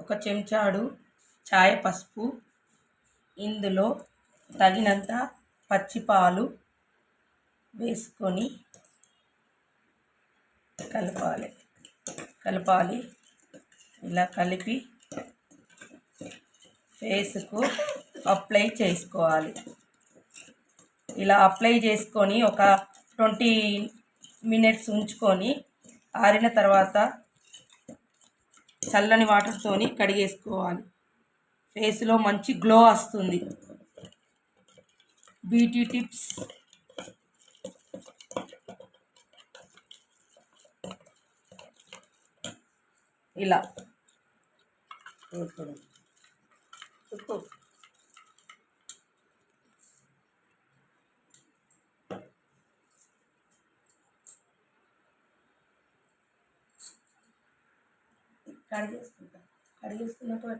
ఒక చెంచాడు చాయ్ పసుపు, ఇందులో తగినంత పచ్చిపాలు వేసుకొని కలపాలి. ఇలా కలిపి ఫేస్కు అప్లై చేసుకోవాలి. ఇలా అప్లై చేసుకొని ఒక 20 మినిట్స్ ఉంచుకొని ఆరిన తర్వాత చల్లని వాటర్తోని కడిగేసుకోవాలి. ఫేస్లో మంచి గ్లో వస్తుంది. Beauty tips. ఇలా కడిగేసుకున్నాక